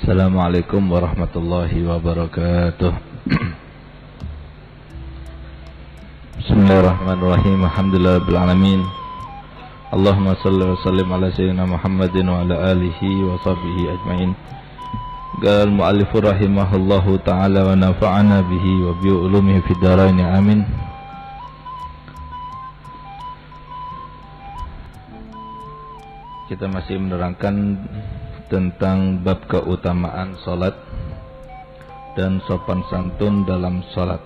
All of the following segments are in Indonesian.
Assalamualaikum warahmatullahi wabarakatuh. Bismillahirrahmanirrahim. Alhamdulillahirabbil alamin. Allahumma shalli wa sallim ala sayyidina Muhammadin wa ala alihi wa sahbihi ajmain. Qala al-mu'allif rahimahullahu ta'ala wa nafa'ana bihi wa bi ulumihi fid dharain amin. Kita masih menerangkan tentang bab keutamaan salat dan sopan santun dalam salat.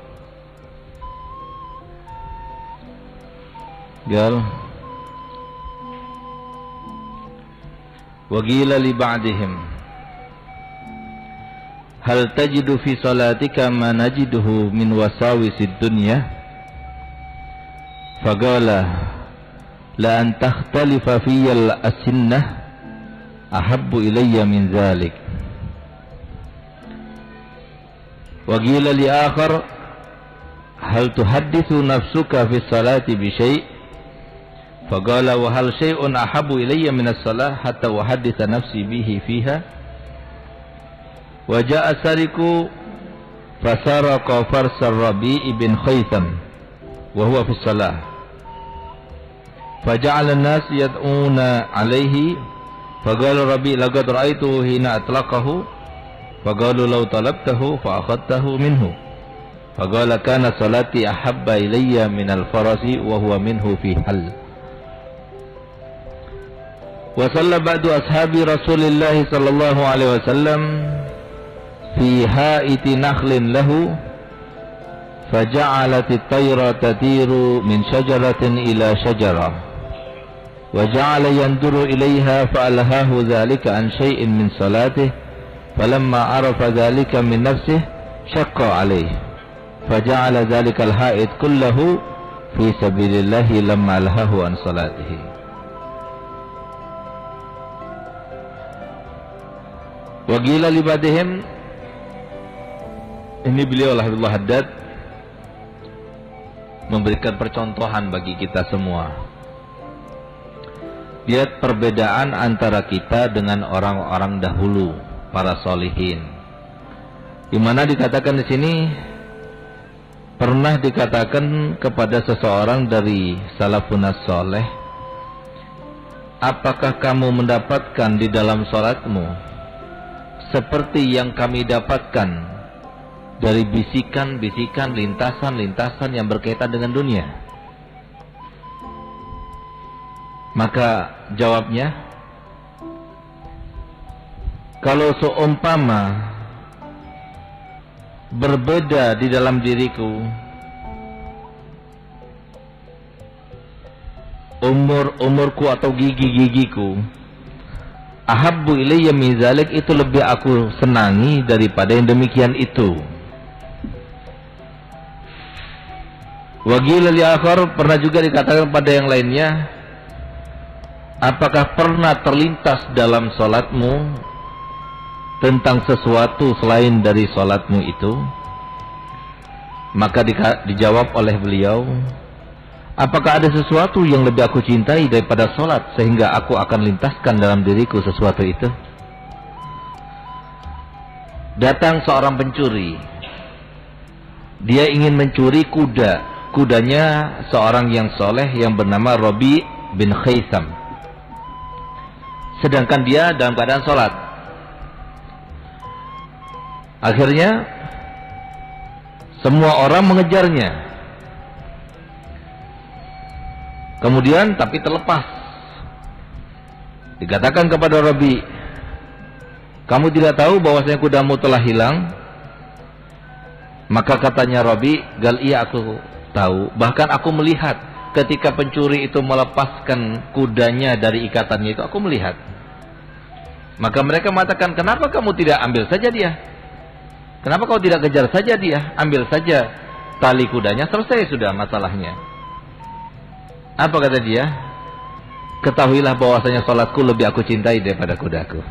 Gal wa qila li ba'dihim hal tajidu fi salatika ma najiduhu min wasawisid dunya faqala la an takhtalifa fiyya al-asinnah ahabbu ilayya min dhalik. Wa qila li akhar hal tuhaddithu nafsuka fi salati bi syai' faqala wa hal syai'un ahabbu ilayya min as-salah hatta uhadditha nafsi bihi fiha. Wa ja'a sariqu fasaraqa farsar Rabi' bin Khaytham wa huwa fi salah faja'ala an-nas yad'una alayhi faqala Rabi' laqad ra'aituhu hina atlaqahu faqalu law talabtahu fa akhadtahu minhu faqala kana salati ahabba ilayya min al-farasi wa huwa minhu fi hal. Wa salla ba'du ashabi Rasulillah sallallahu alaihi wasallam fi ha'iti nakhlin lahu faja'alat at-tayra tatiru min shajaratin ila shajarah وجعل ينظر إليها فألهاه ذلك عن شيء من صلاته فلما عرف ذلك من نفسه شق عليه فجعل ذلك الحائط كله في سبيل الله لما ألهاه عن صلاته. وقيل لبعضهم, ini beliau Alhamdulillah Haddad memberikan percontohan bagi kita semua. Lihat perbedaan antara kita dengan orang-orang dahulu, para solihin. Di mana dikatakan di sini, pernah dikatakan kepada seseorang dari salafun as-soleh, apakah kamu mendapatkan di dalam salatmu seperti yang kami dapatkan dari bisikan-bisikan, lintasan-lintasan yang berkaitan dengan dunia? Maka jawabnya, kalau seumpama berbeda di dalam diriku umurku atau gigi-gigiku, ahabbu ilayya min zalik, itu lebih aku senangi daripada yang demikian itu. Wa qila li akhar, pernah juga dikatakan pada yang lainnya, apakah pernah terlintas dalam salatmu tentang sesuatu selain dari salatmu itu? Maka dijawab oleh beliau, apakah ada sesuatu yang lebih aku cintai daripada salat sehingga aku akan lintaskan dalam diriku sesuatu itu? Datang seorang pencuri. Dia ingin mencuri kudanya seorang yang soleh yang bernama Rabi' bin Khaytham. Sedangkan dia dalam keadaan sholat. Akhirnya semua orang mengejarnya. Kemudian tapi terlepas. Dikatakan kepada Rabi, kamu tidak tahu bahwasanya kudamu telah hilang? Maka katanya Rabi, gal iya aku tahu, bahkan aku melihat ketika pencuri itu melepaskan kudanya dari ikatannya itu, aku melihat. Maka mereka mengatakan, kenapa kamu tidak ambil saja dia? Kenapa kau tidak kejar saja dia? Ambil saja tali kudanya, selesai sudah masalahnya. Apa kata dia? Ketahuilah bahwasanya salatku lebih aku cintai daripada kudaku.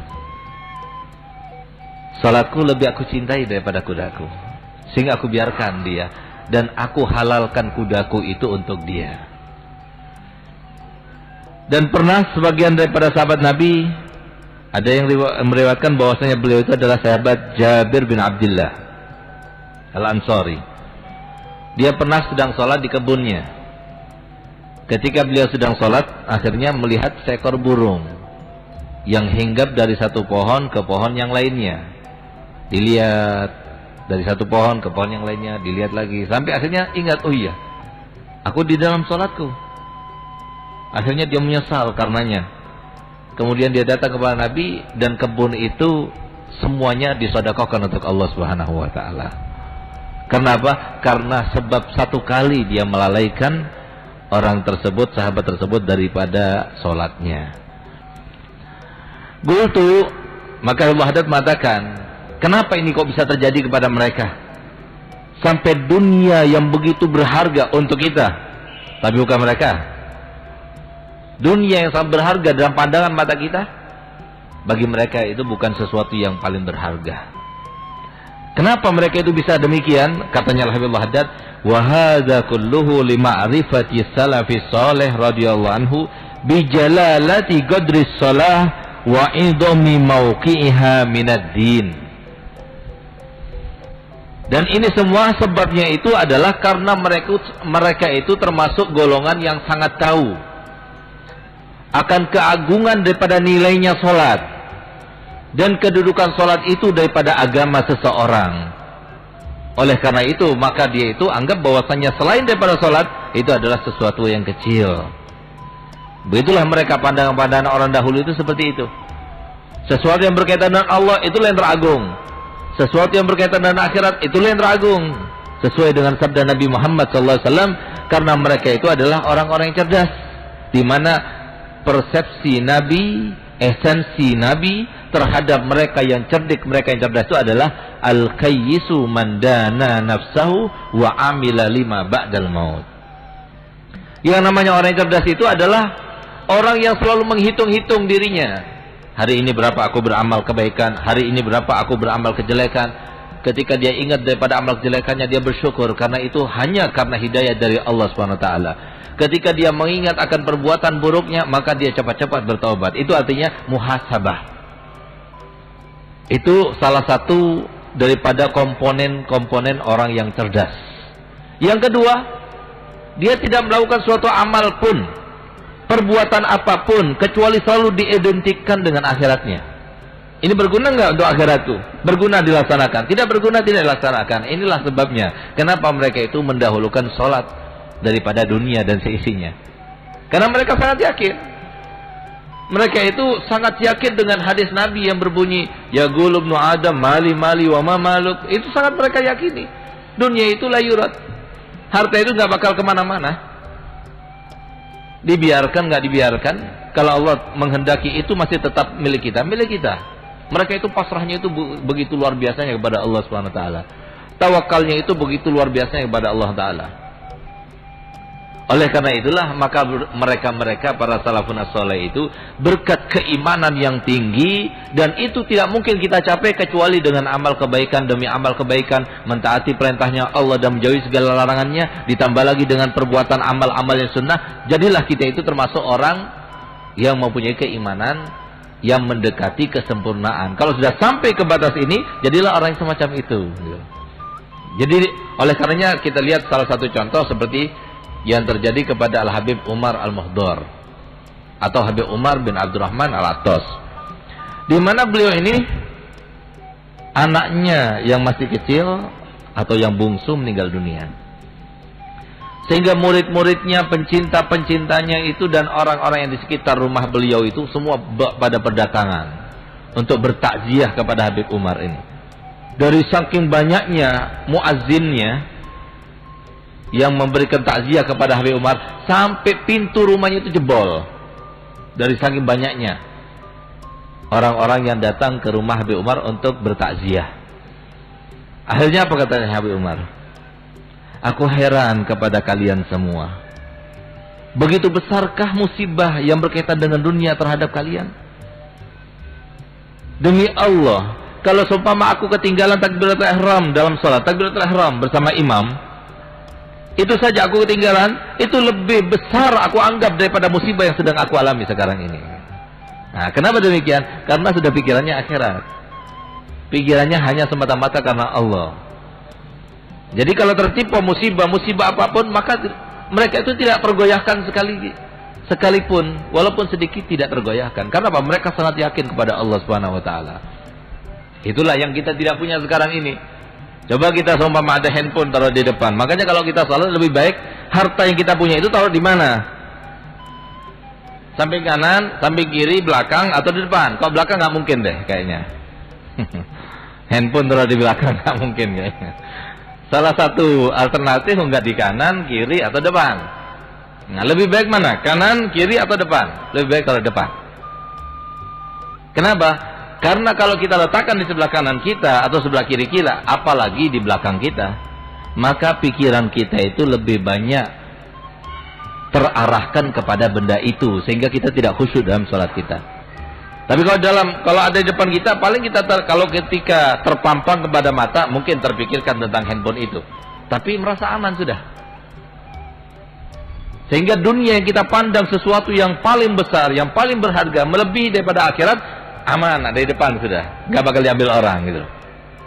Salatku lebih aku cintai daripada kudaku. Sehingga aku biarkan dia, dan aku halalkan kudaku itu untuk dia. Dan pernah sebagian daripada sahabat Nabi Ada yang meriwayatkan bahwasanya beliau itu adalah sahabat Jabir bin Abdullah Al-Ansari. Dia pernah sedang sholat di kebunnya. Ketika beliau sedang sholat, akhirnya melihat seekor burung yang hinggap dari satu pohon ke pohon yang lainnya. Dilihat dari satu pohon ke pohon yang lainnya, dilihat lagi, sampai akhirnya ingat, oh iya, aku di dalam sholatku. Akhirnya dia menyesal karenanya. Kemudian dia datang kepada Nabi, dan kebun itu semuanya disedekahkan untuk Allah Subhanahu wa taala. Kenapa? Karena sebab satu kali dia melalaikan orang tersebut, sahabat tersebut, daripada sholatnya. Qultu, maka Abu Haddad mengatakan, kenapa ini kok bisa terjadi kepada mereka? Sampai dunia yang begitu berharga untuk kita, tapi bukan mereka. Dunia yang sangat berharga dalam pandangan mata kita, bagi mereka itu bukan sesuatu yang paling berharga. Kenapa mereka itu bisa demikian? Katanya Al-Habib Haddad, wa hadza kulluhu lima'rifati salafis salih radhiyallahu anhu bi jalalati qadri shalah wa idami mauqi'iha minad din. Dan ini semua sebabnya itu adalah karena mereka itu termasuk golongan yang sangat tahu akan keagungan daripada nilainya sholat, dan kedudukan sholat itu daripada agama seseorang. Oleh karena itu, maka dia itu anggap bahwasanya selain daripada sholat, itu adalah sesuatu yang kecil. Begitulah mereka, pandangan-pandangan orang dahulu itu seperti itu. Sesuatu yang berkaitan dengan Allah, itulah yang teragung. Sesuatu yang berkaitan dengan akhirat, itulah yang teragung. Sesuai dengan sabda Nabi Muhammad SAW, karena mereka itu adalah orang-orang yang cerdas, di mana persepsi Nabi, esensi Nabi terhadap mereka yang cerdik, mereka yang cerdas itu adalah al-qayyisu man dana nafsahu wa amila lima ba'dal maut. Yang namanya orang yang cerdas itu adalah orang yang selalu menghitung-hitung dirinya. Hari ini berapa aku beramal kebaikan, hari ini berapa aku beramal kejelekan. Ketika dia ingat daripada amal kejelekannya, dia bersyukur, karena itu hanya karena hidayah dari Allah SWT. Ketika dia mengingat akan perbuatan buruknya, maka dia cepat-cepat bertaubat. Itu artinya muhasabah. Itu salah satu daripada komponen-komponen orang yang cerdas. Yang kedua, dia tidak melakukan suatu amal pun, perbuatan apapun, kecuali selalu diidentikan dengan akhiratnya. Ini berguna nggak untuk akhiratku? Berguna dilaksanakan. Tidak berguna tidak dilaksanakan. Inilah sebabnya kenapa mereka itu mendahulukan sholat daripada dunia dan seisinya. Karena mereka sangat yakin. Mereka itu sangat yakin dengan hadis Nabi yang berbunyi, ya qul ibnu Adam mali mali wa ma maluk. Itu sangat mereka yakini. Dunia itu la yurat. Harta itu nggak bakal kemana-mana. Dibiarkan nggak dibiarkan, kalau Allah menghendaki itu masih tetap milik kita, milik kita. Mereka itu pasrahnya itu begitu luar biasanya kepada Allah Subhanahu wa taala. Tawakalnya itu begitu luar biasanya kepada Allah taala. Oleh karena itulah maka mereka para salafun as-salih itu berkat keimanan yang tinggi, dan itu tidak mungkin kita capai kecuali dengan amal kebaikan demi amal kebaikan, mentaati perintahnya Allah dan menjauhi segala larangannya, ditambah lagi dengan perbuatan amal-amal yang sunnah. Jadilah kita itu termasuk orang yang mempunyai keimanan yang mendekati kesempurnaan. Kalau sudah sampai ke batas ini, jadilah orang yang semacam itu. Jadi oleh karenanya kita lihat salah satu contoh seperti yang terjadi kepada Al-Habib Umar Al-Muhdar atau Habib Umar bin Abdurrahman Al-Attas, di mana beliau ini anaknya yang masih kecil atau yang bungsu meninggal dunia, sehingga murid-muridnya, pencinta-pencintanya itu dan orang-orang yang di sekitar rumah beliau itu semua pada berdatangan untuk bertakziah kepada Habib Umar ini. Dari saking banyaknya muazzinnya yang memberikan takziah kepada Habib Umar, sampai pintu rumahnya itu jebol dari saking banyaknya orang-orang yang datang ke rumah Habib Umar untuk bertakziah. Akhirnya apa katanya Habib Umar? Aku heran kepada kalian semua. Begitu besarkah musibah yang berkaitan dengan dunia terhadap kalian? Demi Allah, kalau seumpama aku ketinggalan takbiratul ihram dalam salat, takbiratul ihram bersama imam, itu saja aku ketinggalan, itu lebih besar aku anggap daripada musibah yang sedang aku alami sekarang ini. Nah, kenapa demikian? Karena sudah pikirannya akhirat. Pikirannya hanya semata-mata karena Allah. Jadi kalau tertimpa musibah apapun, maka mereka itu tidak tergoyahkan sekalipun, walaupun sedikit tidak tergoyahkan. Karena apa? Mereka sangat yakin kepada Allah Subhanahu wa taala. Itulah yang kita tidak punya sekarang ini. Coba kita seumpama ada handphone taruh di depan. Makanya kalau kita salat lebih baik harta yang kita punya itu taruh di mana? Samping kanan, samping kiri, belakang, atau di depan? Kalau belakang nggak mungkin deh kayaknya. Handphone taruh di belakang nggak mungkin kayaknya. Salah satu alternatif nggak di kanan, kiri, atau depan. Nah, lebih baik mana? Kanan, kiri, atau depan? Lebih baik kalau depan. Kenapa? Karena kalau kita letakkan di sebelah kanan kita atau sebelah kiri kita, apalagi di belakang kita, maka pikiran kita itu lebih banyak terarahkan kepada benda itu, sehingga kita tidak khusyuk dalam sholat kita. Tapi kalau ada di depan kita, paling kita kalau ketika terpampang kepada mata, mungkin terpikirkan tentang handphone itu. Tapi merasa aman sudah. Sehingga dunia yang kita pandang sesuatu yang paling besar, yang paling berharga, melebihi daripada akhirat, aman, ada di depan sudah. Nggak bakal diambil orang gitu.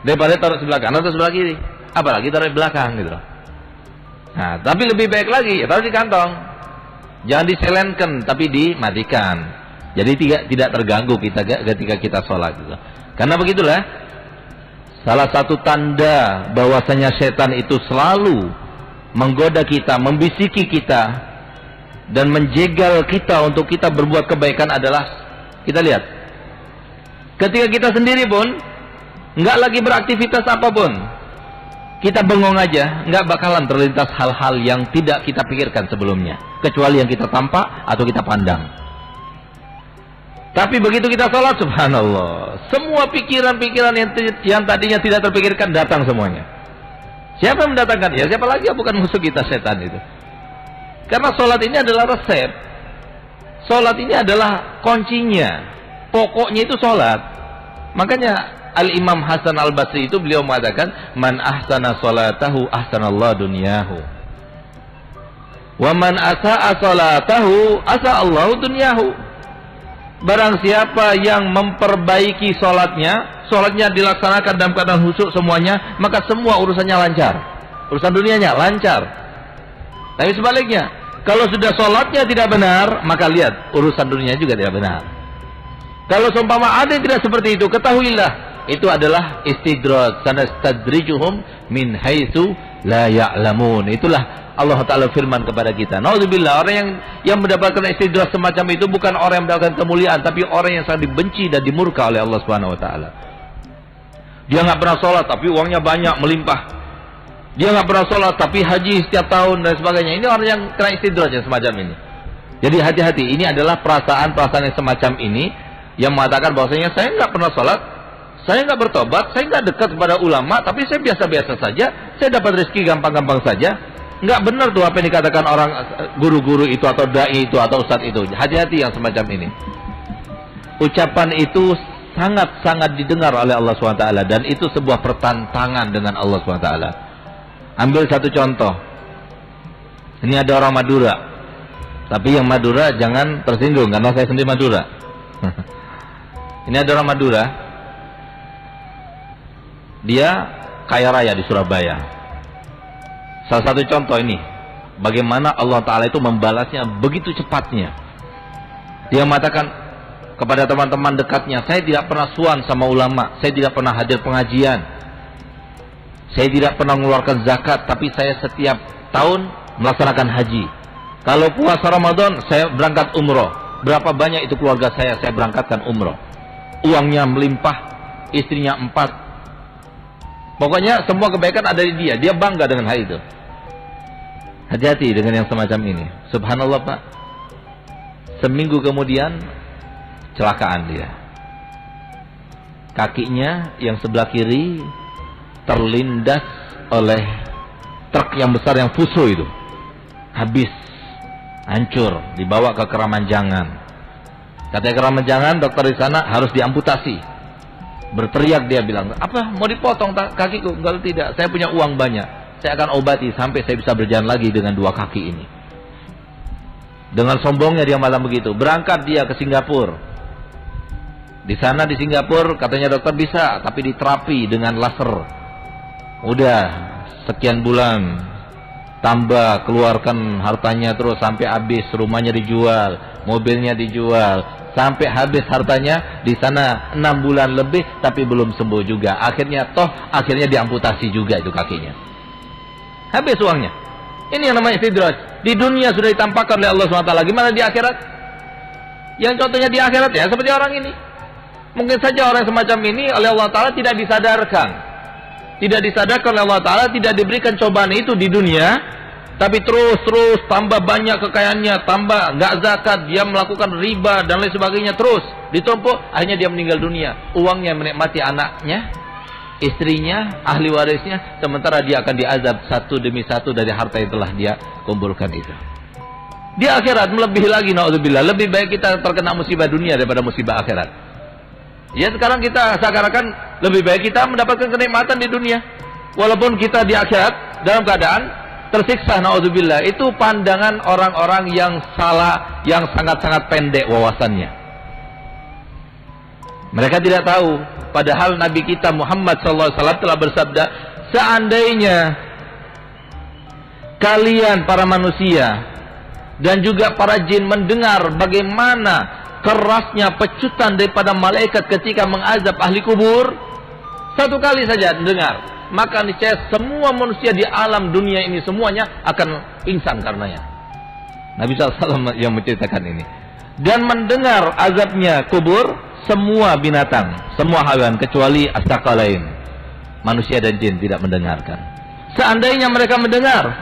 Daripada taruh sebelah kanan atau sebelah kiri. Apalagi taruh di belakang gitu. Nah, tapi lebih baik lagi, taruh di kantong. Jangan diselenkan, tapi dimatikan. Jadi tidak terganggu kita ketika kita sholat gitu. Karena begitulah, salah satu tanda bahwasanya setan itu selalu menggoda kita, membisiki kita, dan menjegal kita untuk kita berbuat kebaikan adalah, kita lihat, ketika kita sendiri pun nggak lagi beraktivitas apapun, kita bengong aja, nggak bakalan terlintas hal-hal yang tidak kita pikirkan sebelumnya, kecuali yang kita tampak atau kita pandang. Tapi begitu kita sholat, subhanallah, semua pikiran-pikiran yang tadinya tidak terpikirkan datang semuanya. Siapa yang mendatangkan? Ya siapa lagi? Bukan musuh kita, setan itu. Karena sholat ini adalah resep. Sholat ini adalah kuncinya. Pokoknya itu sholat. Makanya Al-Imam Hasan Al-Basri itu beliau mengatakan, man ahsana sholatahu ahsanallahu dunyahu. Wa man asa'a sholatahu asa'allahu dunyahu. Barang siapa yang memperbaiki sholatnya dilaksanakan dalam keadaan khusyuk semuanya, maka semua urusannya lancar. Urusan dunianya lancar. Tapi sebaliknya, kalau sudah sholatnya tidak benar, maka lihat, urusan dunia juga tidak benar. Kalau seumpama ada yang tidak seperti itu, ketahuilah, itu adalah istidraj. Sanastadrijuhum min haitsu la ya'lamun. Itulah Allah Ta'ala firman kepada kita. Naudzubillah, orang yang mendapatkan istidraj semacam itu bukan orang yang mendapatkan kemuliaan, tapi orang yang sangat dibenci dan dimurka oleh Allah Subhanahu Wa Ta'ala. Dia nggak pernah sholat, tapi uangnya banyak, melimpah. Dia nggak pernah sholat, tapi haji setiap tahun dan sebagainya. Ini orang yang kena istidraj yang semacam ini. Jadi hati-hati, ini adalah perasaan-perasaan yang semacam ini, yang mengatakan bahwasanya saya nggak pernah sholat, saya nggak bertobat, saya nggak dekat kepada ulama, tapi saya biasa-biasa saja, saya dapat rezeki gampang-gampang saja. Nggak benar tuh apa yang dikatakan orang guru-guru itu atau dai itu atau ustadz itu. Hati-hati yang semacam ini. Ucapan itu sangat-sangat didengar oleh Allah SWT, dan itu sebuah pertentangan dengan Allah SWT. Ambil satu contoh. Ini ada orang Madura. Tapi yang Madura jangan tersinggung, karena saya sendiri Madura. Ini ada orang Madura. Dia kaya raya di Surabaya. Salah satu contoh ini, bagaimana Allah Ta'ala itu membalasnya begitu cepatnya. Dia mengatakan kepada teman-teman dekatnya, saya tidak pernah suan sama ulama, saya tidak pernah hadir pengajian, saya tidak pernah mengeluarkan zakat, tapi saya setiap tahun melaksanakan haji. Kalau puasa Ramadan, saya berangkat umroh. Berapa banyak itu keluarga saya berangkatkan umroh. Uangnya melimpah, istrinya 4. Pokoknya semua kebaikan ada di dia. Dia bangga dengan hal itu. Hati-hati dengan yang semacam ini. Subhanallah Pak. Seminggu kemudian kecelakaan dia. Kakinya yang sebelah kiri terlindas oleh truk yang besar yang fuso itu. Habis. Hancur. Dibawa ke Keramanjangan. Katanya Keramanjangan, dokter di sana harus diamputasi. Berteriak dia bilang, apa mau dipotong kakiku? Enggak, tidak, saya punya uang banyak, saya akan obati sampai saya bisa berjalan lagi dengan 2 kaki ini. Dengan sombongnya dia malam begitu. Berangkat dia ke Singapura. Di sana di Singapura katanya dokter bisa, tapi diterapi dengan laser. Udah sekian bulan, tambah keluarkan hartanya terus sampai habis, rumahnya dijual, mobilnya dijual, sampai habis hartanya di sana 6 bulan lebih, tapi belum sembuh juga. Akhirnya diamputasi juga itu kakinya. Habis uangnya. Ini yang namanya istidraj. Di dunia sudah ditampakkan oleh Allah SWT. Gimana di akhirat? Yang contohnya di akhirat ya seperti orang ini. Mungkin saja orang semacam ini oleh Allah Ta'ala tidak disadarkan. Tidak disadarkan oleh Allah Ta'ala, tidak diberikan cobaan itu di dunia. Tapi terus tambah banyak kekayaannya, tambah nggak zakat, dia melakukan riba dan lain sebagainya, terus ditumpuk, akhirnya dia meninggal dunia. Uangnya menikmati anaknya, istrinya, ahli warisnya, sementara dia akan diazab satu demi satu dari harta yang telah dia kumpulkan itu. Di akhirat melebihi lagi, naudzubillah, lebih baik kita terkena musibah dunia daripada musibah akhirat. Ya sekarang kita seakan-akan lebih baik kita mendapatkan kenikmatan di dunia, walaupun kita di akhirat dalam keadaan tersiksa, naudzubillah. Itu pandangan orang-orang yang salah, yang sangat-sangat pendek wawasannya. Mereka tidak tahu, padahal Nabi kita Muhammad SAW telah bersabda, seandainya kalian para manusia dan juga para jin mendengar bagaimana kerasnya pecutan daripada malaikat ketika mengazab ahli kubur, satu kali saja dengar, maka niscaya semua manusia di alam dunia ini semuanya akan pingsan karenanya. Nabi SAW yang menceritakan ini. Dan mendengar azabnya kubur semua binatang, semua hewan kecuali as-saqalain, manusia dan jin tidak mendengarkan. Seandainya mereka mendengar,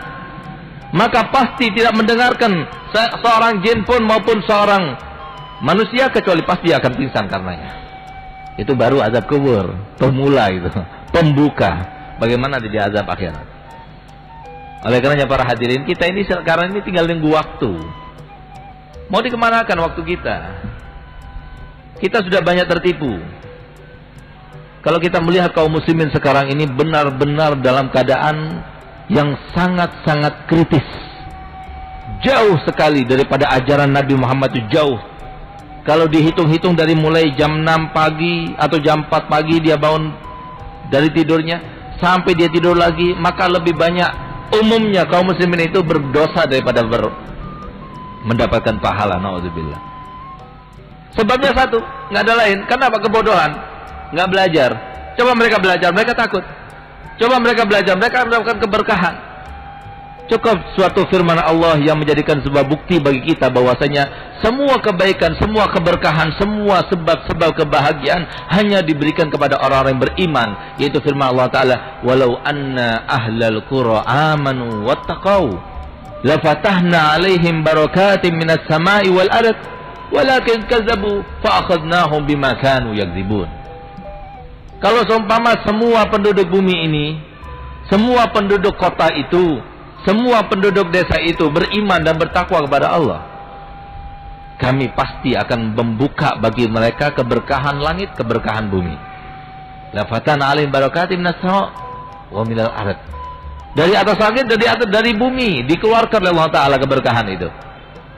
maka pasti tidak mendengarkan seorang jin pun maupun seorang manusia, kecuali pasti akan pingsan karenanya. Itu baru azab kubur, pemula itu, pembuka. Bagaimana di azab akhirat. Oleh karenanya para hadirin, kita ini sekarang ini tinggal nunggu waktu. Mau dikemanakan waktu kita? Kita sudah banyak tertipu. Kalau kita melihat kaum muslimin sekarang ini benar-benar dalam keadaan yang sangat-sangat kritis. Jauh sekali daripada ajaran Nabi Muhammad, itu jauh. Kalau dihitung-hitung dari mulai jam 6 pagi atau jam 4 pagi dia bangun dari tidurnya sampai dia tidur lagi, maka lebih banyak umumnya kaum muslimin itu berdosa daripada mendapatkan pahala, naudzubillah. Sebabnya satu, nggak ada lain. Kenapa? Kebodohan, nggak belajar. Coba mereka belajar, mereka takut. Coba mereka belajar, mereka mendapatkan keberkahan. Cukup suatu firman Allah yang menjadikan sebuah bukti bagi kita bahwasanya semua kebaikan, semua keberkahan, semua sebab-sebab kebahagiaan hanya diberikan kepada orang-orang yang beriman, yaitu firman Allah Ta'ala, walau anna ahlal qura amanu wattaqau lafatahna alaihim barakatim minas samai wal ard walakin kazzabu fa'akhadnahum bima kanu yakdzibun. Kalau seumpama semua penduduk bumi ini, semua penduduk kota itu, semua penduduk desa itu beriman dan bertakwa kepada Allah, kami pasti akan membuka bagi mereka keberkahan langit, keberkahan bumi. Lafatana alaihim barakatim minas sama' wa minal ard. Dari atas langit, dari bumi dikeluarkan oleh Allah Ta'ala keberkahan itu.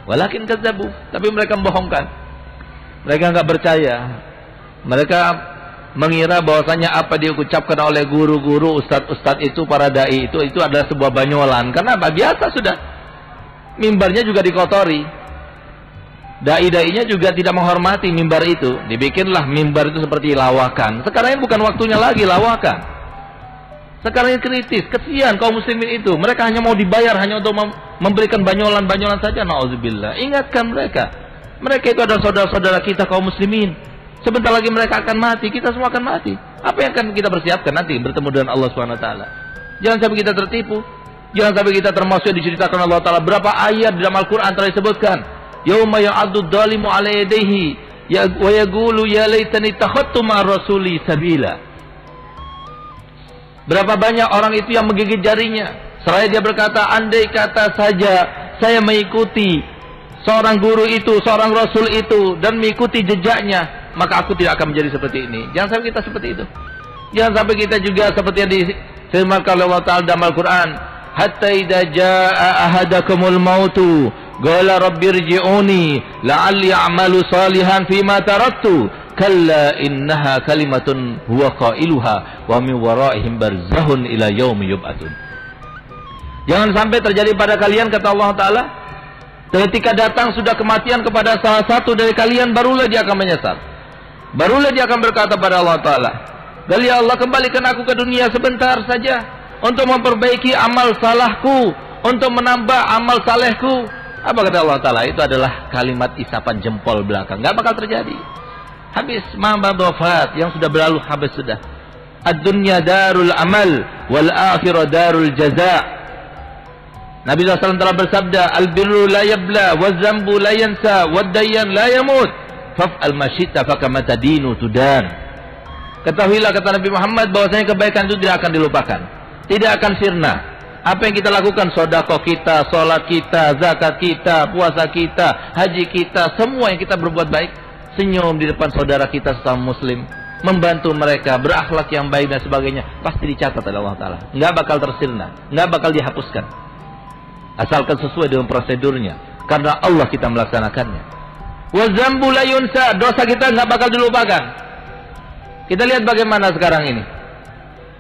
Walakin kazzabu, tapi mereka membohongkan. Mereka enggak percaya. Mereka mengira bahwasanya apa diucapkan oleh guru-guru, ustadz-ustadz itu, para dai itu adalah sebuah banyolan. Karena apa? Biasa sudah. Mimbarnya juga dikotori. Dai-dainya juga tidak menghormati mimbar itu. Dibikinlah mimbar itu seperti lawakan. Sekarang ini bukan waktunya lagi lawakan. Sekarang ini kritis, kesian kaum muslimin itu. Mereka hanya mau dibayar hanya untuk memberikan banyolan-banyolan saja. Na'udzubillah. Ingatkan mereka. Mereka itu adalah saudara-saudara kita kaum muslimin. Sebentar lagi mereka akan mati, kita semua akan mati. Apa yang akan kita persiapkan nanti bertemu dengan Allah SWT? Jangan sampai kita tertipu. Jangan sampai kita termasuk diceritakan Allah Ta'ala berapa ayat di dalam Al-Quran telah disebutkan. Yauma ya'addu dhalimu ala yadayhi wa yaqulu ya laitani takhattu ma'ar rasuli sabila. Berapa banyak orang itu yang menggigit jarinya, seraya dia berkata, andai kata saja saya mengikuti seorang guru itu, seorang rasul itu, dan mengikuti jejaknya, maka aku tidak akan menjadi seperti ini. Jangan sampai kita seperti itu. Jangan sampai kita juga seperti yang disebutkan oleh Allah Ta'ala dalam Al-Quran. Hatta idza jaa ahadakumul mautu qala rabbirji'uni la'alli a'malu salihan fima taraktu kalla innaha kalimatun huwa qailuha wa min waraihim barzakhun ila yaumi yub'atsun. Jangan sampai terjadi pada kalian, kata Allah Ta'ala, ketika datang sudah kematian kepada salah satu dari kalian, barulah dia akan menyesal. Barulah dia akan berkata pada Allah Ta'ala, ya Allah, kembalikan aku ke dunia sebentar saja untuk memperbaiki amal salahku, untuk menambah amal salehku. Apa kata Allah Ta'ala? Itu adalah kalimat isapan jempol belakang. Gak bakal terjadi. Habis, ma'bad wafat, yang sudah berlalu habis sudah. Ad-dunya darul amal wal akhirah darul jaza. Nabi SAW telah bersabda, al-birru la yabla wa zambu la yansa wa dayyan la yamut faf'al masyita fakama tadinu tudan. Ketahuilah, kata Nabi Muhammad, bahwasanya kebaikan itu tidak akan dilupakan, tidak akan sirna. Apa yang kita lakukan, sedekah kita, salat kita, zakat kita, puasa kita, haji kita, semua yang kita berbuat baik, senyum di depan saudara kita sesama muslim, membantu mereka, berakhlak yang baik dan sebagainya, pasti dicatat oleh Allah Ta'ala. Nggak bakal tersirna, nggak bakal dihapuskan, asalkan sesuai dengan prosedurnya, karena Allah kita melaksanakannya. Wa zambu la yunsa, dosa kita nggak bakal dilupakan. Kita lihat bagaimana sekarang ini,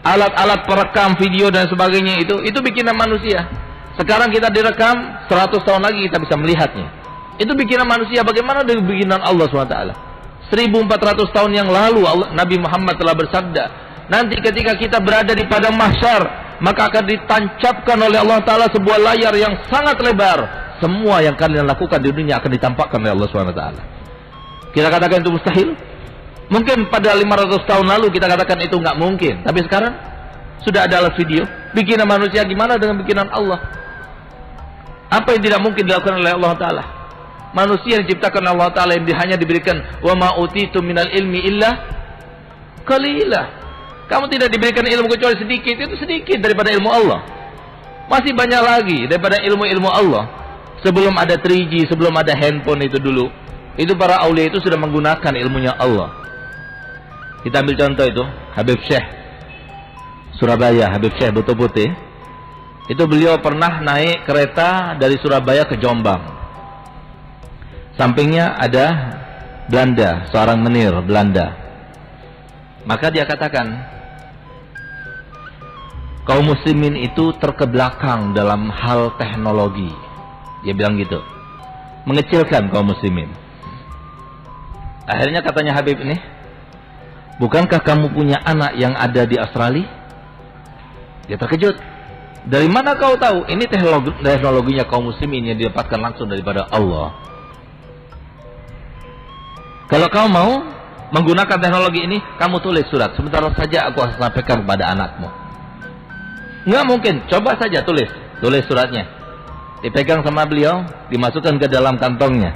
alat-alat perekam video dan sebagainya itu bikinan manusia. Sekarang kita direkam, 100 tahun lagi kita bisa melihatnya. Itu bikinan manusia. Bagaimana dengan bikinan Allah SWT? 1400 tahun yang lalu Nabi Muhammad telah bersabda, nanti ketika kita berada di padang mahsyar, maka akan ditancapkan oleh Allah Ta'ala sebuah layar yang sangat lebar. Semua yang kalian lakukan di dunia akan ditampakkan oleh Allah SWT. Kita katakan itu mustahil? Mungkin pada 500 tahun lalu kita katakan itu nggak mungkin. Tapi sekarang sudah ada alat video. Bikinan manusia gimana dengan bikinan Allah? Apa yang tidak mungkin dilakukan oleh Allah Ta'ala? Manusia yang diciptakan Allah Ta'ala yang hanya diberikan wa ma utitu minal ilmi illa qalilah. Kamu tidak diberikan ilmu kecuali sedikit. Itu sedikit daripada ilmu Allah. Masih banyak lagi daripada ilmu-ilmu Allah. Sebelum ada 3G, sebelum ada handphone itu dulu, itu para aulia itu sudah menggunakan ilmunya Allah. Kita ambil contoh itu, Habib Syekh Surabaya, Habib Syekh Buto Putih. Itu beliau pernah naik kereta dari Surabaya ke Jombang. Sampingnya ada Belanda, seorang menir Belanda. Maka dia katakan, kaum muslimin itu terkebelakang dalam hal teknologi. Dia bilang gitu, mengecilkan kaum muslimin. Akhirnya katanya Habib ini, bukankah kamu punya anak yang ada di Australia? Dia terkejut. Dari mana kau tahu? Ini teknologinya kaum muslimin yang didapatkan langsung daripada Allah. Kalau kau mau menggunakan teknologi ini, kamu tulis surat. Sebentar saja aku akan sampaikan kepada anakmu. Nggak mungkin. Coba saja tulis suratnya. Dipegang sama beliau, dimasukkan ke dalam kantongnya.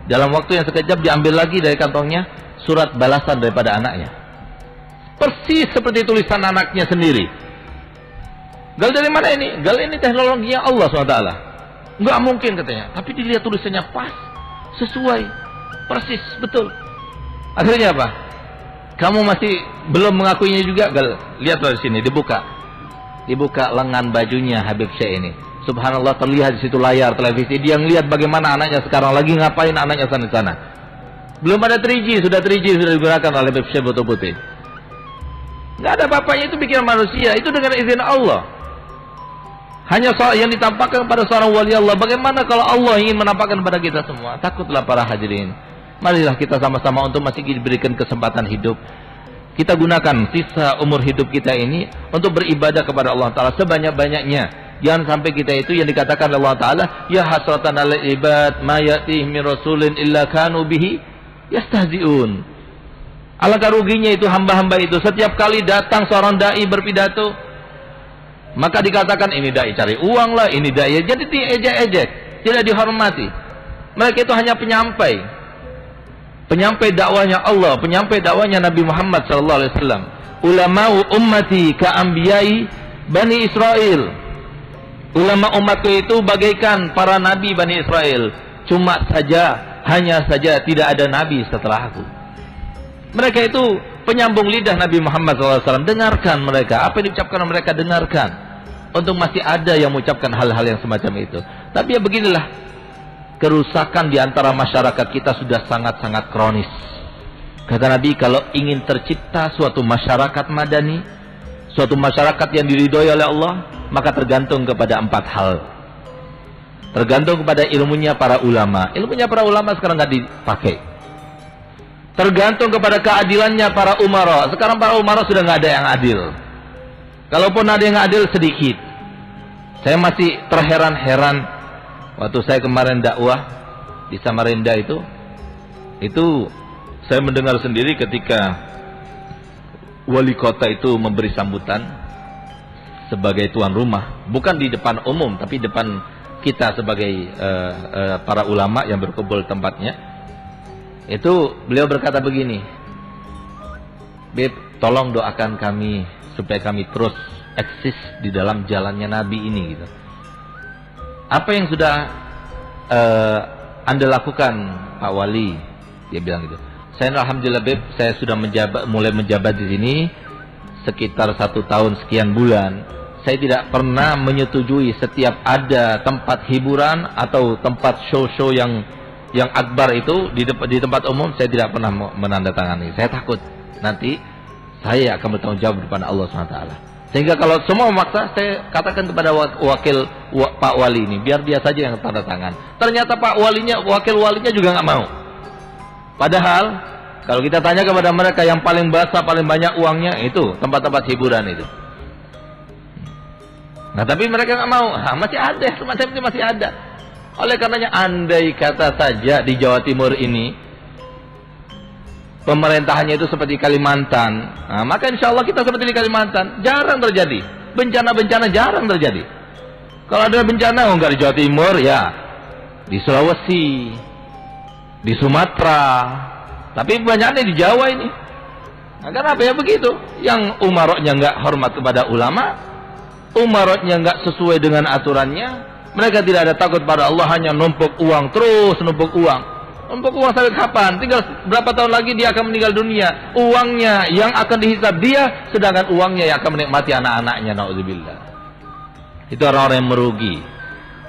Dalam waktu yang sekejap diambil lagi dari kantongnya surat balasan daripada anaknya. Persis seperti tulisan anaknya sendiri. Gal dari mana ini? Gal ini teknologinya Allah SWT. Nggak mungkin katanya. Tapi dilihat tulisannya pas, sesuai, persis, betul. Akhirnya apa? Kamu masih belum mengakuinya juga? Gal, lihatlah di sini, dibuka lengan bajunya Habib Syekh ini. Subhanallah, terlihat di situ layar televisi. Dia ngelihat bagaimana anaknya sekarang lagi ngapain anaknya sana-sana. Belum ada 3G, sudah digunakan oleh Habib Syekh Buto Putih. Nggak ada bapaknya, itu bikinan manusia. Itu dengan izin Allah. Hanya yang ditampakkan pada seorang wali Allah. Bagaimana kalau Allah ingin menampakkan kepada kita semua? Takutlah para hadirin. Marilah kita sama-sama untuk masih diberikan kesempatan hidup. Kita gunakan sisa umur hidup kita ini untuk beribadah kepada Allah Ta'ala sebanyak-banyaknya. Jangan sampai kita itu yang dikatakan oleh Allah Ta'ala, ya hasratan alal ibad ma ya'tihim min rasulin illa kanu bihi yastahzi'un. Alangkah ruginya itu hamba-hamba itu, setiap kali datang seorang dai berpidato, maka dikatakan ini dai cari uang lah, ini dai, jadi diejek-ejek, tidak dihormati. Mereka itu hanya penyampai dakwahnya Allah, penyampai dakwahnya Nabi Muhammad SAW. Ulama'u ummati ka'ambiyai Bani Israel. Ulama umatku itu bagaikan para nabi Bani Israel. Hanya saja tidak ada nabi setelah aku. Mereka itu penyambung lidah Nabi Muhammad SAW. Dengarkan mereka, apa yang diucapkan mereka dengarkan. Untuk masih ada yang mengucapkan hal-hal yang semacam itu. Tapi ya beginilah, kerusakan di antara masyarakat kita sudah sangat-sangat kronis. Kata Nabi, kalau ingin tercipta suatu masyarakat madani, suatu masyarakat yang diridhoi oleh Allah, maka tergantung kepada 4 hal. Tergantung kepada ilmunya para ulama. Ilmunya para ulama sekarang nggak dipakai. Tergantung kepada keadilannya para umara. Sekarang para umara sudah nggak ada yang adil. Kalaupun ada yang adil, sedikit. Saya masih terheran-heran waktu saya kemarin dakwah di Samarinda itu saya mendengar sendiri ketika wali kota itu memberi sambutan sebagai tuan rumah, bukan di depan umum tapi depan kita sebagai para ulama yang berkumpul tempatnya. Itu beliau berkata begini, "Beb, tolong doakan kami supaya kami terus eksis di dalam jalannya Nabi ini," gitu. "Apa yang sudah Anda lakukan, Pak Wali?" Dia bilang gitu. "Saya alhamdulillah, Beb, saya sudah mulai menjabat di sini sekitar 1 tahun sekian bulan. Saya tidak pernah menyetujui setiap ada tempat hiburan atau tempat show-show yang akbar itu di tempat umum, saya tidak pernah menandatangani. Saya takut nanti saya akan bertanggung jawab di depan Allah SWT. Sehingga kalau semua memaksa, saya katakan kepada Pak Wali ini, biar dia saja yang tanda tangan. Ternyata wakil walinya juga nggak mau. Padahal kalau kita tanya kepada mereka, yang paling basah, paling banyak uangnya itu tempat-tempat hiburan itu. Nah, tapi mereka nggak mau. Masih ada, semacam ini masih ada. Oleh karenanya, andai kata saja di Jawa Timur ini pemerintahannya itu seperti Kalimantan, nah, maka insya Allah kita seperti di Kalimantan. Jarang terjadi bencana-bencana, jarang terjadi. Kalau ada bencana, nggak di Jawa Timur, ya di Sulawesi, di Sumatera, tapi banyaknya di Jawa ini. Nah, kenapa ya begitu? Yang umaroknya nggak hormat kepada ulama, umaroknya nggak sesuai dengan aturannya. Mereka tidak ada takut pada Allah, hanya numpuk uang, terus numpuk uang. Numpuk uang sampai kapan? Tinggal berapa tahun lagi dia akan meninggal dunia. Uangnya yang akan dihisab dia, sedangkan uangnya yang akan menikmati anak-anaknya. Na'udzubillah. Itu orang-orang yang merugi.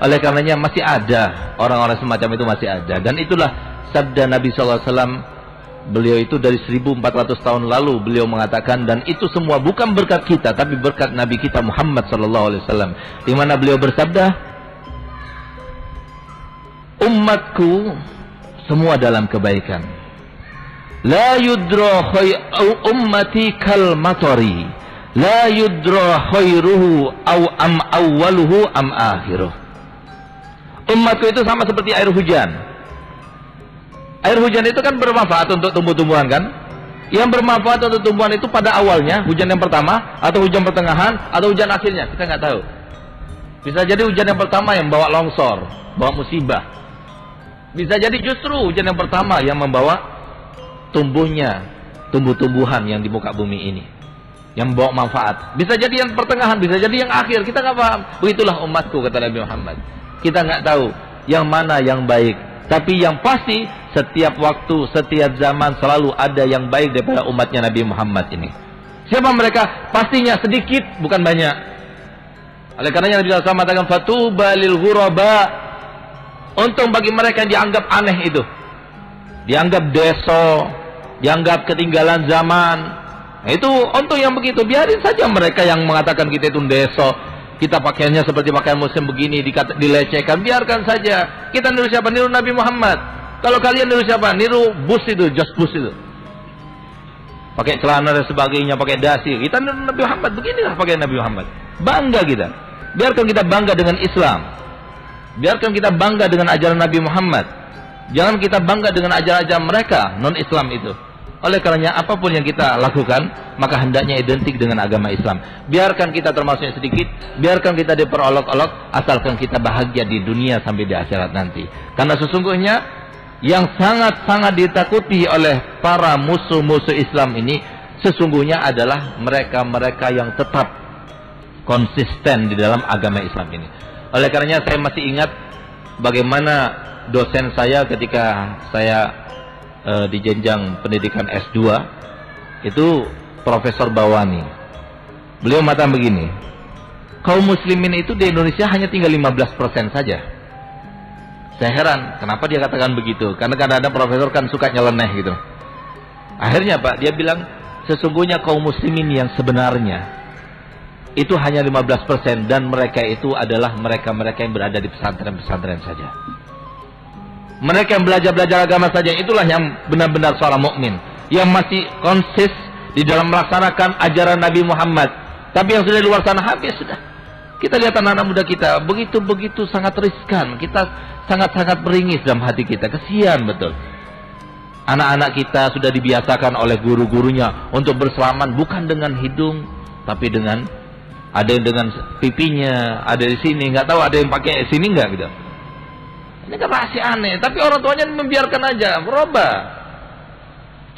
Oleh karenanya masih ada orang-orang semacam itu, masih ada. Dan itulah sabda Nabi SAW. Beliau itu dari 1400 tahun lalu beliau mengatakan, dan itu semua bukan berkat kita, tapi berkat Nabi kita Muhammad SAW. Di mana beliau bersabda, umatku semua dalam kebaikan. La yudra ummati kal matari, la yudra khairuhu am awwaluhu am akhiruh. Umatku itu sama seperti air hujan. Air hujan itu kan bermanfaat untuk tumbuh-tumbuhan kan? Yang bermanfaat untuk tumbuhan itu pada awalnya, hujan yang pertama, atau hujan pertengahan, atau hujan akhirnya, kita nggak tahu. Bisa jadi hujan yang pertama yang bawa longsor, bawa musibah. Bisa jadi justru hujan yang pertama yang membawa tumbuhnya tumbuh-tumbuhan yang di muka bumi ini, yang membawa manfaat. Bisa jadi yang pertengahan, bisa jadi yang akhir, kita nggak paham. Begitulah umatku, kata Nabi Muhammad. Kita nggak tahu yang mana yang baik, tapi yang pasti setiap waktu, setiap zaman selalu ada yang baik daripada umatnya Nabi Muhammad ini. Siapa mereka? Pastinya sedikit, bukan banyak. Oleh karenanya Nabi SAW mengatakan, fatuba lil ghuraba. Untung bagi mereka yang dianggap aneh itu, dianggap deso, dianggap ketinggalan zaman. Nah, itu untung yang begitu. Biarin saja mereka yang mengatakan kita itu deso, kita pakaiannya seperti pakaian muslim begini, dilecehkan. Biarkan saja. Kita niru siapa? Niru Nabi Muhammad. Kalau kalian niru siapa? Niru Bush itu, George Bush itu. Pakai celana dan sebagainya, pakai dasi. Kita niru Nabi Muhammad. Beginilah pakaian Nabi Muhammad. Bangga kita. Biarkan kita bangga dengan Islam. Biarkan kita bangga dengan ajaran Nabi Muhammad. Jangan kita bangga dengan ajaran-ajaran mereka non-Islam itu. Oleh karenanya apapun yang kita lakukan, maka hendaknya identik dengan agama Islam. Biarkan kita termasuk yang sedikit, biarkan kita diperolok-olok, asalkan kita bahagia di dunia sampai di akhirat nanti. Karena sesungguhnya yang sangat-sangat ditakuti oleh para musuh-musuh Islam ini, sesungguhnya adalah mereka-mereka yang tetap konsisten di dalam agama Islam ini. Oleh karenanya saya masih ingat bagaimana dosen saya ketika saya di jenjang pendidikan S2 itu Profesor Bawani. Beliau mengatakan begini, kaum muslimin itu di Indonesia hanya tinggal 15% saja. Saya heran, kenapa dia katakan begitu? Karena kadang-kadang profesor kan suka nyeleneh gitu. Akhirnya Pak, dia bilang sesungguhnya kaum muslimin yang sebenarnya itu hanya 15% dan mereka itu adalah mereka-mereka yang berada di pesantren-pesantren saja. Mereka yang belajar agama saja, itulah yang benar-benar seorang mukmin, yang masih konsis di dalam melaksanakan ajaran Nabi Muhammad. Tapi yang sudah di luar sana habis sudah. Kita lihat anak-anak muda kita begitu sangat riskan, kita sangat-sangat beringis dalam hati kita, kesian betul. Anak-anak kita sudah dibiasakan oleh guru-gurunya untuk berselaman bukan dengan hidung, tapi dengan ada yang dengan pipinya, ada di sini, nggak tahu ada yang pakai sini nggak gitu. Ini kan rahasia aneh, tapi orang tuanya membiarkan aja, berubah.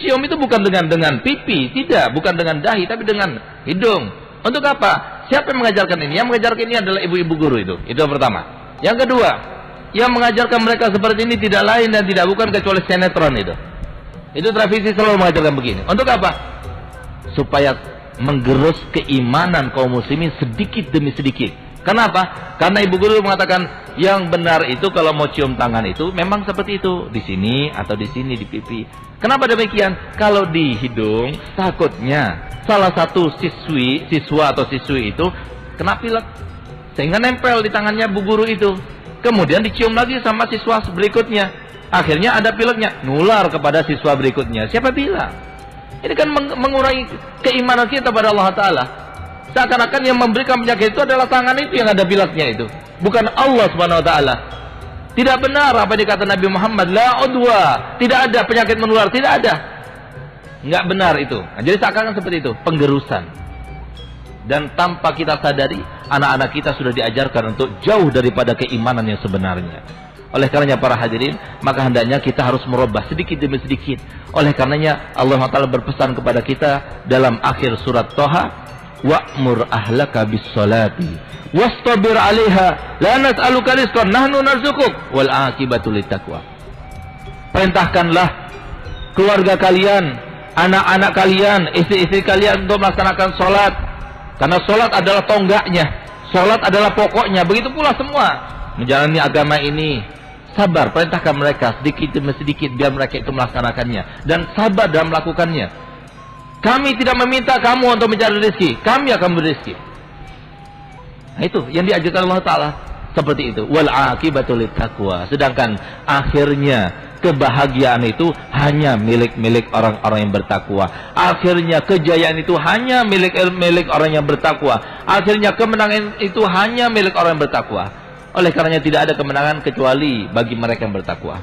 Cium itu bukan dengan pipi, tidak, bukan dengan dahi, tapi dengan hidung. Untuk apa? Siapa yang mengajarkan ini? Yang mengajarkan ini adalah ibu-ibu guru itu yang pertama. Yang kedua, yang mengajarkan mereka seperti ini tidak lain dan tidak bukan kecuali sinetron itu. Itu televisi selalu mengajarkan begini. Untuk apa? Supaya menggerus keimanan kaum muslimin sedikit demi sedikit. Kenapa? Karena ibu guru mengatakan yang benar itu kalau mau cium tangan itu memang seperti itu, di sini atau di sini di pipi. Kenapa demikian? Kalau di hidung takutnya salah satu siswa atau siswi itu kena pilek sehingga nempel di tangannya bu guru itu. Kemudian dicium lagi sama siswa berikutnya. Akhirnya ada pileknya, nular kepada siswa berikutnya. Siapa bilang? Ini kan mengurangi keimanan kita pada Allah Ta'ala. Seakan-akan yang memberikan penyakit itu adalah tangan itu yang ada pileknya itu, bukan Allah Subhanahu Wa Ta'ala. Tidak benar apa yang dikata Nabi Muhammad, la udwa, tidak ada penyakit menular, tidak ada. Nggak benar itu. Nah, jadi seakan-akan seperti itu, penggerusan. Dan tanpa kita sadari, anak-anak kita sudah diajarkan untuk jauh daripada keimanan yang sebenarnya. Oleh karenanya para hadirin, maka hendaknya kita harus merubah sedikit demi sedikit. Oleh karenanya Allah Ta'ala berpesan kepada kita dalam akhir surat Toha, wa'mur ahlaka bis-salati wastabir 'alaiha la nas'aluka rizqan nahnu narzuquk wal 'aqibatu littaqwa. Perintahkanlah keluarga kalian, anak-anak kalian, istri-istri kalian untuk melaksanakan salat. Karena salat adalah tonggaknya, salat adalah pokoknya. Begitu pula semua menjalani agama ini. Sabar, perintahkan mereka sedikit demi sedikit biar mereka itu melaksanakannya dan sabar dalam melakukannya. Kami tidak meminta kamu untuk mencari rezeki, kami akan berizki. Nah, itu yang diajarkan Allah Ta'ala seperti itu. Wal aqibatu littaqwa. Sedangkan akhirnya kebahagiaan itu hanya milik orang-orang yang bertakwa. Akhirnya kejayaan itu hanya milik orang yang bertakwa. Akhirnya kemenangan itu hanya milik orang yang bertakwa. Oleh karenanya tidak ada kemenangan kecuali bagi mereka yang bertakwa.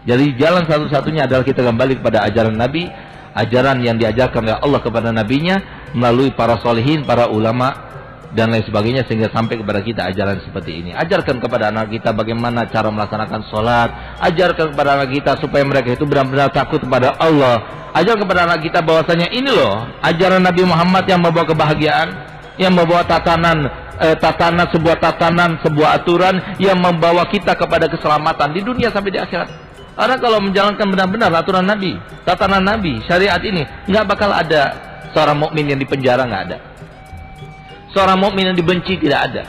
Jadi jalan satu-satunya adalah kita kembali kepada ajaran Nabi, ajaran yang diajarkan oleh Allah kepada Nabi-Nya melalui para solihin, para ulama dan lain sebagainya, sehingga sampai kepada kita ajaran seperti ini. Ajarkan kepada anak kita bagaimana cara melaksanakan sholat. Ajarkan kepada anak kita supaya mereka itu benar-benar takut kepada Allah. Ajarkan kepada anak kita bahwasanya ini loh ajaran Nabi Muhammad yang membawa kebahagiaan, yang membawa sebuah tatanan, sebuah aturan yang membawa kita kepada keselamatan di dunia sampai di akhirat. Karena kalau menjalankan benar-benar aturan Nabi, tatanan Nabi, syariat ini, nggak bakal ada seorang mukmin yang dipenjara, nggak ada. Seorang mukmin yang dibenci tidak ada.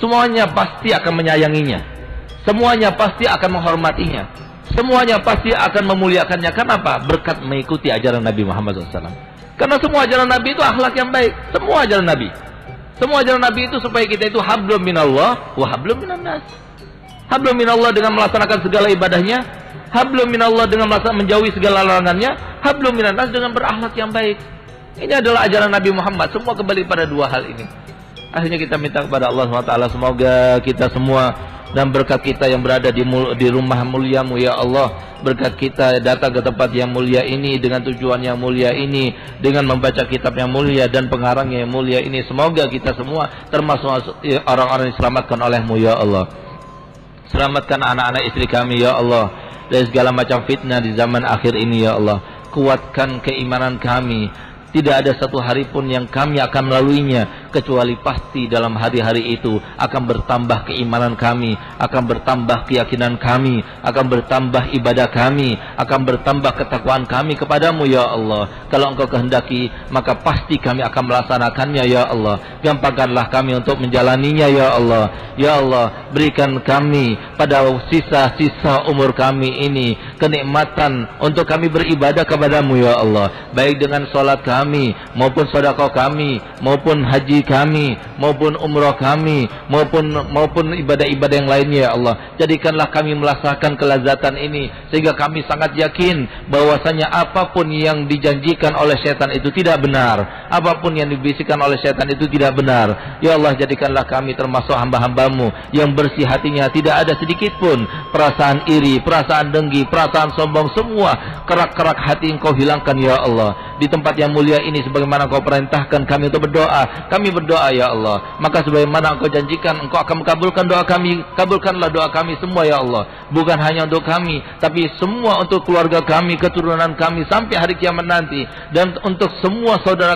Semuanya pasti akan menyayanginya. Semuanya pasti akan menghormatinya. Semuanya pasti akan memuliakannya. Kenapa? Berkat mengikuti ajaran Nabi Muhammad SAW. Karena semua ajaran Nabi itu akhlak yang baik. Semua ajaran Nabi. Semua ajaran Nabi itu supaya kita itu hablum minallah wa hablum minannas. Hablum minallah dengan melaksanakan segala ibadahnya, hablum minallah dengan menjauhi segala larangannya, hablum minannas dengan berakhlak yang baik. Ini adalah ajaran Nabi Muhammad. Semua kembali pada dua hal ini. Akhirnya kita minta kepada Allah SWT, semoga kita semua dan berkat kita yang berada di rumah muliamu ya Allah, berkat kita datang ke tempat yang mulia ini dengan tujuan yang mulia ini, dengan membaca kitab yang mulia dan pengarangnya yang mulia ini, semoga kita semua termasuk orang-orang yang diselamatkan olehmu ya Allah. Selamatkan anak-anak istri kami ya Allah dari segala macam fitnah di zaman akhir ini ya Allah. Kuatkan keimanan kami. Tidak ada satu hari pun yang kami akan melaluinya kecuali pasti dalam hari-hari itu akan bertambah keimanan kami, akan bertambah keyakinan kami, akan bertambah ibadah kami, akan bertambah ketakwaan kami kepadamu ya Allah. Kalau Engkau kehendaki, maka pasti kami akan melaksanakannya ya Allah. Gampangkanlah kami untuk menjalaninya ya Allah. Ya Allah, berikan kami pada sisa-sisa umur kami ini kenikmatan untuk kami beribadah kepadamu ya Allah, baik dengan sholat kami, maupun sedekah kami, maupun haji kami, maupun umrah kami, maupun ibadah-ibadah yang lainnya ya Allah. Jadikanlah kami merasakan kelazatan ini, sehingga kami sangat yakin bahwasanya apapun yang dijanjikan oleh setan itu tidak benar, apapun yang dibisikkan oleh setan itu tidak benar. Ya Allah, jadikanlah kami termasuk hamba-hambamu yang bersih hatinya, tidak ada sedikit pun perasaan iri, perasaan dengki, perasaan sombong, semua kerak-kerak hati Engkau hilangkan ya Allah. Di tempat yang mulia ini, sebagaimana Engkau perintahkan kami untuk berdoa, kami berdoa ya Allah. Maka sebagaimana Engkau janjikan, Engkau akan mengabulkan doa kami. Kabulkanlah doa kami semua ya Allah, bukan hanya untuk kami, tapi semua untuk keluarga kami, keturunan kami sampai hari kiamat nanti, dan untuk semua saudara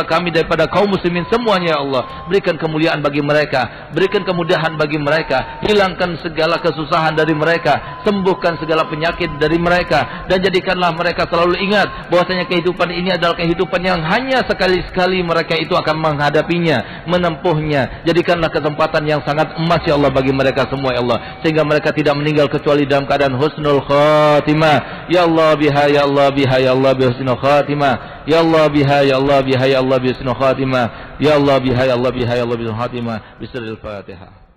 kami daripada kaum muslimin semuanya ya Allah. Berikan kemuliaan bagi mereka, berikan kemudahan bagi mereka, hilangkan segala kesusahan dari mereka, sembuhkan segala penyakit dari mereka, dan jadikanlah mereka selalu ingat bahwasanya kehidupan ini adalah kehidupan yang hanya sekali-sekali mereka itu akan menghadapinya, menempuhnya. Jadikanlah kesempatan yang sangat emas ya Allah bagi mereka semua ya Allah, sehingga mereka tidak meninggal kecuali dalam keadaan husnul khatimah. Ya Allah biha, ya Allah biha, ya Allah bi husnul khatimah. Ya Allah biha, ya Allah biha, ya Allah bi husnul khatimah. Ya Allah biha, ya Allah biha, ya Allah bi husnul khatimah. Bismillahirrahmanirrahim.